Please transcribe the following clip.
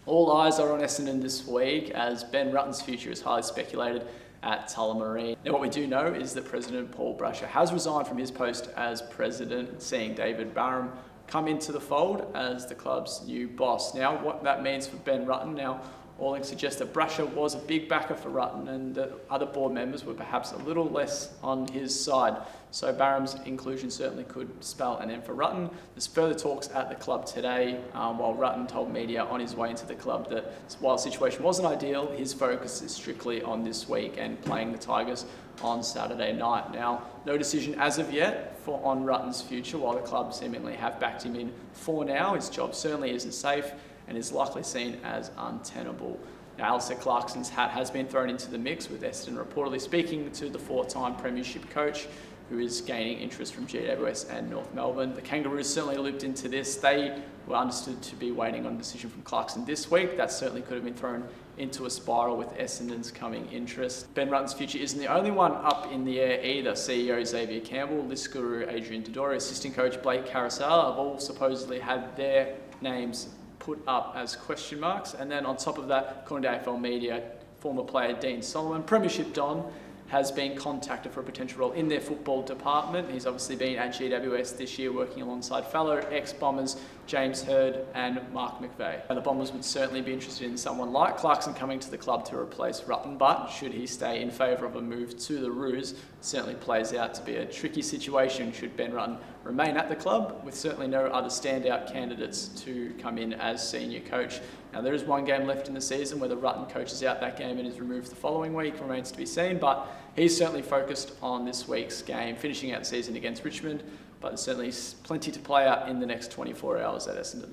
All eyes are on Essendon this week as Ben Rutten's future is highly speculated at Tullamarine. Now, what we do know is that President Paul Brasher has resigned from his post as president, seeing David Barham come into the fold as the club's new boss. Now, what that means for Ben Rutten, now all links suggest that Brasher was a big backer for Rutten and that other board members were perhaps a little less on his side. So Barham's inclusion certainly could spell an end for Rutten. There's further talks at the club today, while Rutten told media on his way into the club that while the situation wasn't ideal, his focus is strictly on this week and playing the Tigers on Saturday night. Now, no decision as of yet on Rutten's future, while the club seemingly have backed him in for now. His job certainly isn't safe and is likely seen as untenable. Now, Alistair Clarkson's hat has been thrown into the mix, with Essendon reportedly speaking to the four-time premiership coach, who is gaining interest from GWS and North Melbourne. The Kangaroos certainly looped into this. They were understood to be waiting on a decision from Clarkson this week. That certainly could have been thrown into a spiral with Essendon's coming interest. Ben Rutten's future isn't the only one up in the air either. CEO Xavier Campbell, list guru Adrian Dodori, assistant coach Blake Carousel have all supposedly had their names put up as question marks. And then on top of that, according to AFL Media, former player Dean Solomon, Premiership Don, has been contacted for a potential role in their football department. He's obviously been at GWS this year working alongside fellow ex-Bombers James Hird and Mark McVeigh. And the Bombers would certainly be interested in someone like Clarkson coming to the club to replace Rutten, but should he stay in favour of a move to the Roos, it certainly plays out to be a tricky situation should Ben Rutten remain at the club, with certainly no other standout candidates to come in as senior coach. Now, there is one game left in the season. Whether Rutten coaches out that game and is removed the following week remains to be seen, but he's certainly focused on this week's game, finishing out the season against Richmond, but there's certainly plenty to play out in the next 24 hours at Essendon.